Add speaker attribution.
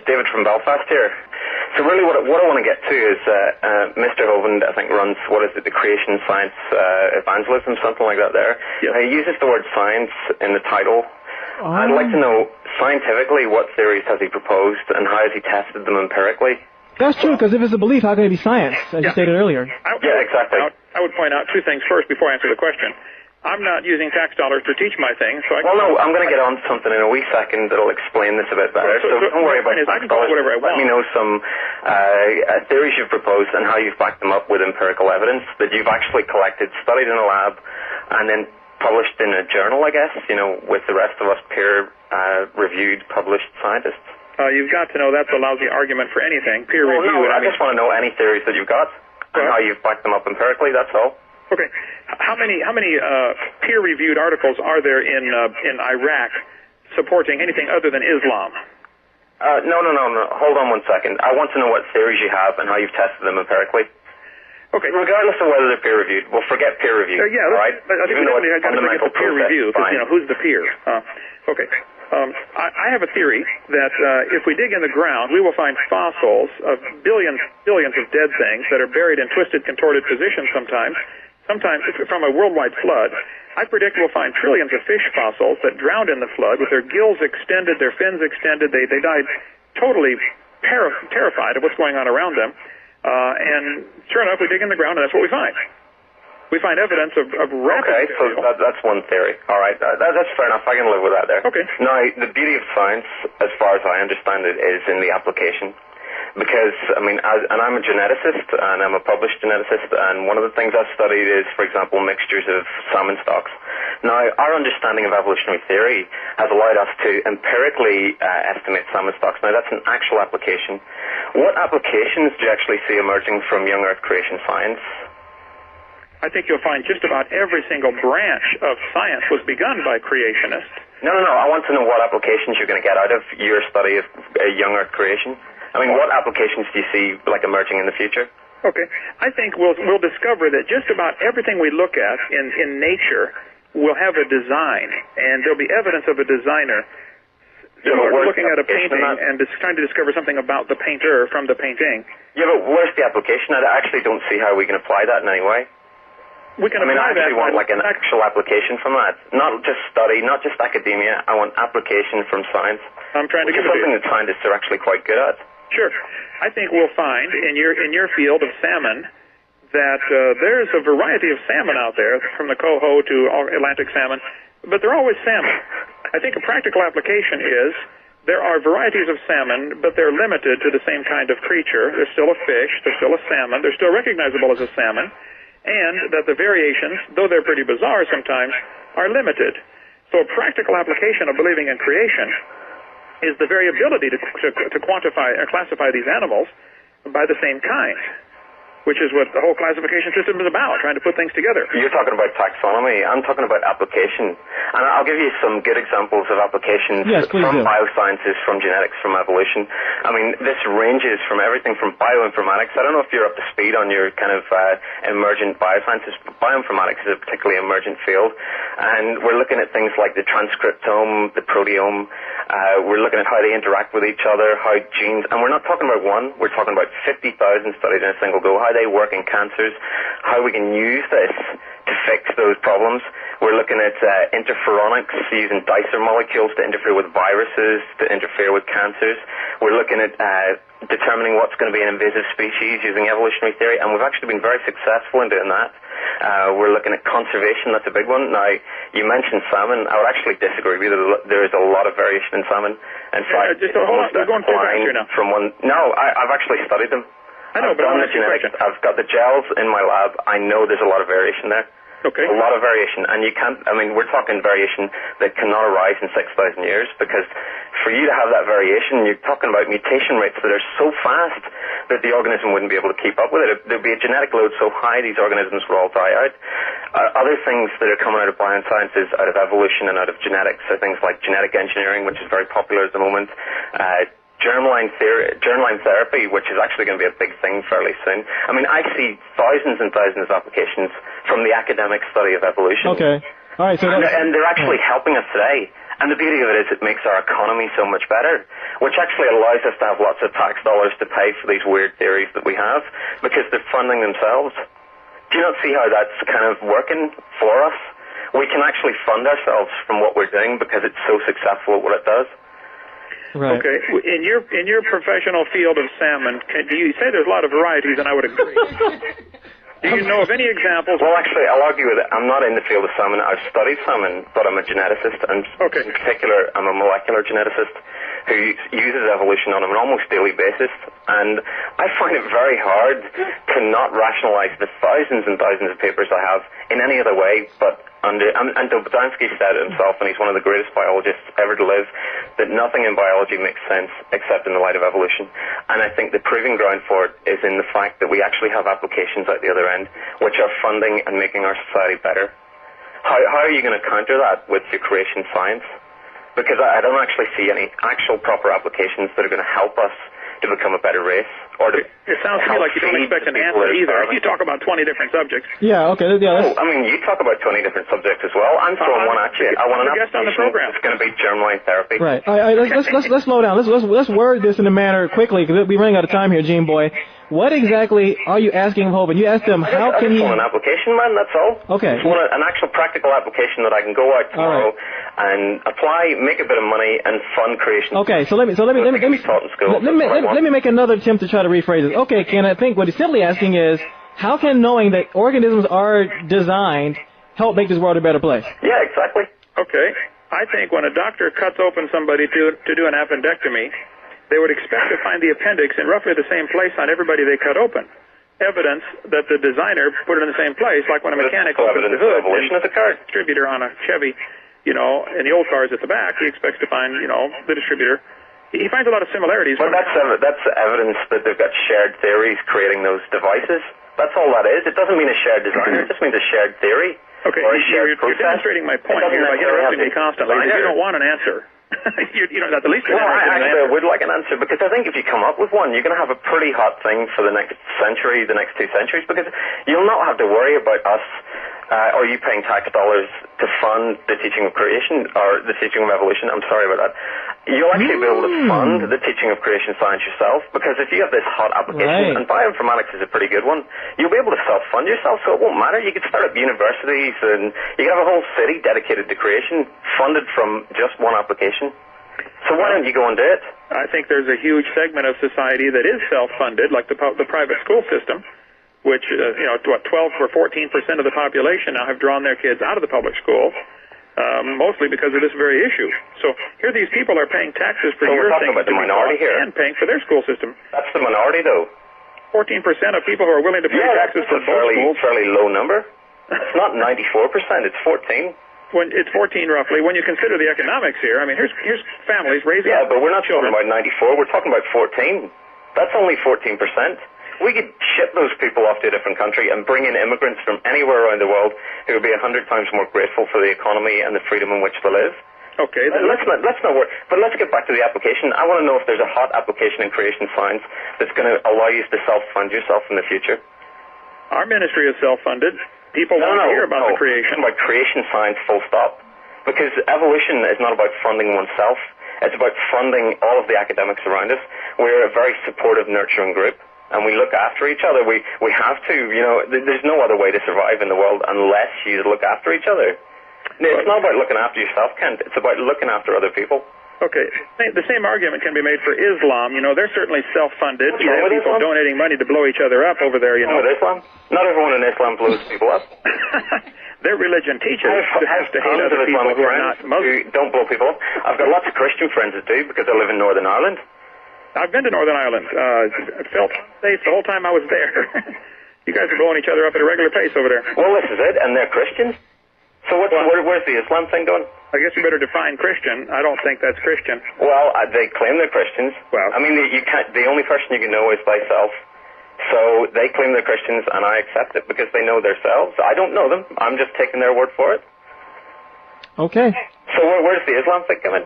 Speaker 1: David from Belfast here. So really what I want to get to is Mr. Hovind, I think, runs, the Creation Science Evangelism, something like that there.
Speaker 2: Yep.
Speaker 1: He uses the word science in the title. I'd like to know, scientifically, what theories has he proposed and how has he tested them empirically?
Speaker 3: That's true, because if it's a belief, how can it be science, as you stated earlier?
Speaker 1: Exactly.
Speaker 2: I would point out two things first before I answer the question. I'm not using tax dollars to teach my thing, so
Speaker 1: Well, no, I'm going to get on to something in a wee second that'll explain this a bit better. So don't worry about
Speaker 2: I can call it whatever I want.
Speaker 1: Let me know some theories you've proposed and how you've backed them up with empirical evidence that you've actually collected, studied in a lab, and then published in a journal, I guess, with the rest of us peer-reviewed, published scientists.
Speaker 2: You've got to know that's a lousy argument for anything. Peer review.
Speaker 1: No, I just want to know any theories that you've got and how you've backed them up empirically. That's all.
Speaker 2: Okay. How many peer-reviewed articles are there in Iraq supporting anything other than Islam?
Speaker 1: No. Hold on one second. I want to know what theories you have and how you've tested them empirically.
Speaker 2: Okay.
Speaker 1: Regardless of whether they're peer-reviewed, we'll forget peer review.
Speaker 2: I think we definitely got to look at the peer review, because who's the peer? Okay. I have a theory that if we dig in the ground, we will find fossils of billions of dead things that are buried in twisted, contorted positions sometimes from a worldwide flood. I predict we'll find trillions of fish fossils that drowned in the flood with their gills extended, their fins extended. They died totally terrified of what's going on around them. And sure enough, we dig in the ground, and that's what we find. We find evidence of rapid burial.
Speaker 1: So that's one theory. All right, that's fair enough. I can live with that there.
Speaker 2: Okay.
Speaker 1: Now, the beauty of science, as far as I understand it, is in the application. Because, I'm a geneticist, and I'm a published geneticist, and one of the things I've studied is, for example, mixtures of salmon stocks. Now, our understanding of evolutionary theory has allowed us to empirically estimate salmon stocks. Now, that's an actual application. What applications do you actually see emerging from young Earth creation science?
Speaker 2: I think you'll find just about every single branch of science was begun by creationists.
Speaker 1: No. I want to know what applications you're going to get out of your study of young Earth creation. What applications do you see emerging in the future?
Speaker 2: Okay. I think we'll discover that just about everything we look at in nature will have a design, and there'll be evidence of a designer. We're looking at a painting and trying to discover something about the painter from the painting. Yeah,
Speaker 1: but where's the application? I actually don't see how we can apply that in any way.
Speaker 2: We can
Speaker 1: I actually want an actual application from that. Not just study, not just academia. I want application from science.
Speaker 2: I'm trying to get
Speaker 1: something that scientists are actually quite good at.
Speaker 2: Sure. I think we'll find in your field of salmon that there's a variety of salmon out there, from the coho to Atlantic salmon, but they're always salmon. I think a practical application is there are varieties of salmon, but they're limited to the same kind of creature. They're still a fish, they're still a salmon, they're still recognizable as a salmon, and that the variations, though they're pretty bizarre sometimes, are limited. So a practical application of believing in creation is the very ability to quantify or classify these animals by the same kind, which is what the whole classification system is about, trying to put things together.
Speaker 1: You're talking about taxonomy. I'm talking about application. And I'll give you some good examples of applications from biosciences, from genetics, from evolution. This ranges from everything from bioinformatics. I don't know if you're up to speed on your kind of emergent biosciences, but bioinformatics is a particularly emergent field. And we're looking at things like the transcriptome, the proteome. We're looking at how they interact with each other, how genes, and we're not talking about one, we're talking about 50,000 studied in a single go, how they work in cancers, how we can use this to fix those problems. We're looking at interferonics, using dicer molecules to interfere with viruses, to interfere with cancers. We're looking at determining what's going to be an invasive species using evolutionary theory, and we've actually been very successful in doing that. We're looking at conservation. That's a big one. Now, you mentioned salmon. I would actually disagree with you. There is a lot of variation in salmon. In fact,
Speaker 2: just hold on. We're going too fast here now.
Speaker 1: I've actually studied them.
Speaker 2: I know, but
Speaker 1: I've done the genetics. I've got the gels in my lab. I know there's a lot of variation there.
Speaker 2: Okay.
Speaker 1: A lot of variation, and you can't, we're talking variation that cannot arise in 6,000 years, because for you to have that variation, you're talking about mutation rates that are so fast that the organism wouldn't be able to keep up with it. There'd be a genetic load so high these organisms would all die out. Other things that are coming out of biosciences, out of evolution and out of genetics, are things like genetic engineering, which is very popular at the moment, germline therapy, which is actually going to be a big thing fairly soon. I see thousands and thousands of applications from the academic study of evolution.
Speaker 3: Okay. All right. So
Speaker 1: and they're actually helping us today. And the beauty of it is it makes our economy so much better, which actually allows us to have lots of tax dollars to pay for these weird theories that we have, because they're funding themselves. Do you not see how that's kind of working for us? We can actually fund ourselves from what we're doing because it's so successful at what it does.
Speaker 3: Right.
Speaker 2: Okay. In your professional field of salmon, do you say there's a lot of varieties, and I would agree. Do you know of any examples?
Speaker 1: Well, actually, I'll argue with it. I'm not in the field of salmon. I've studied salmon, but I'm a geneticist, and in particular, I'm a molecular geneticist who uses evolution on an almost daily basis. And I find it very hard to not rationalize the thousands and thousands of papers I have in any other way but under. And Dobzhansky said it himself, and he's one of the greatest biologists ever to live, that nothing in biology makes sense except in the light of evolution. And I think the proving ground for it is in the fact that we actually have applications at the other end, which are funding and making our society better. How are you going to counter that with your creation science? Because I don't actually see any actual proper applications that are going to help us to become a better race. Or to
Speaker 2: it sounds to me like you don't expect an answer either. You talk about 20 different subjects.
Speaker 3: Yeah, okay. Yeah,
Speaker 1: I mean, you talk about 20 different subjects as well. I'm throwing one at you. I want an application that's going to be germline therapy.
Speaker 3: Right. All right, let's slow down. Let's word this in a manner quickly, because we're running out of time here, Gene Boy. What exactly are you asking of Hovind? You asked him how can he...
Speaker 1: I just want an application, man, that's all.
Speaker 3: Okay.
Speaker 1: I just want an actual practical application that I can go out tomorrow and apply, make a bit of money, and fund creation.
Speaker 3: Okay, so let me make another attempt to try to rephrase it. Okay, Ken, I think what he's simply asking is, how can knowing that organisms are designed help make this world a better place?
Speaker 1: Yeah, exactly.
Speaker 2: Okay. I think when a doctor cuts open somebody to do an appendectomy, they would expect to find the appendix in roughly the same place on everybody they cut open. Evidence that the designer put it in the same place, like when a mechanic opens the hood and the car distributor on a Chevy, in the old cars at the back, he expects to find, the distributor. He finds a lot of similarities.
Speaker 1: But that's evidence that they've got shared theories creating those devices. That's all that is. It doesn't mean a shared designer. It just means a shared theory.
Speaker 2: Okay, you're demonstrating my point here by interrupting me constantly. You don't want an answer. you don't have the least.
Speaker 1: Well, I would like an answer, because I think if you come up with one, you're going to have a pretty hot thing for the next century, the next 2 centuries, because you'll not have to worry about us or you paying tax dollars to fund the teaching of creation or the teaching of evolution. I'm sorry about that. You'll actually be able to fund the teaching of creation science yourself, because if you have this hot application, and bioinformatics is a pretty good one, you'll be able to self-fund yourself, so it won't matter. You could start up universities, and you can have a whole city dedicated to creation, funded from just one application. So why don't you go and do it?
Speaker 2: I think there's a huge segment of society that is self-funded, like the private school system, which, 12 or 14% of the population now have drawn their kids out of the public school, mostly because of this very issue. So here these people are paying taxes for your things
Speaker 1: about the minority here,
Speaker 2: and paying for their school system.
Speaker 1: That's the minority, though.
Speaker 2: 14% of people who are willing to pay taxes for both schools.
Speaker 1: Fairly low number. It's not 94%, it's 14%.
Speaker 2: It's 14 roughly. When you consider the economics here, I mean, here's families raising
Speaker 1: children. Yeah, but we're not talking about 94. We're talking about 14. That's only 14%. We could ship those people off to a different country and bring in immigrants from anywhere around the world who would be 100 times more grateful for the economy and the freedom in which to live.
Speaker 2: Okay.
Speaker 1: Let's not worry. But let's get back to the application. I want to know if there's a hot application in creation science that's going to allow you to self-fund yourself in the future.
Speaker 2: Our ministry is self-funded. People want to hear about the creation.
Speaker 1: It's about creation science, full stop. Because evolution is not about funding oneself. It's about funding all of the academics around us. We're a very supportive, nurturing group, and we look after each other. We have to, there's no other way to survive in the world unless you look after each other. It's not about looking after yourself, Kent. It's about looking after other people.
Speaker 2: Okay. The same argument can be made for Islam. They're certainly self-funded. You have people donating money to blow each other up over there,
Speaker 1: With Islam? Not everyone in Islam blows people up.
Speaker 2: Their religion teaches to hate other people who are not Muslim.
Speaker 1: Who don't blow people up. I've got lots of Christian friends that do, because I live in Northern Ireland.
Speaker 2: I've been to Northern Ireland. I felt safe the whole time I was there. You guys are blowing each other up at a regular pace over there.
Speaker 1: Well, this is it, and they're Christians. So where's the Islam thing going?
Speaker 2: I guess you better define Christian. I don't think that's Christian.
Speaker 1: Well, they claim they're Christians.
Speaker 2: Well,
Speaker 1: I mean, you can't. The only person you can know is thyself. So they claim they're Christians, and I accept it because they know themselves. I don't know them. I'm just taking their word for it.
Speaker 3: Okay.
Speaker 1: So where's the Islam thing coming?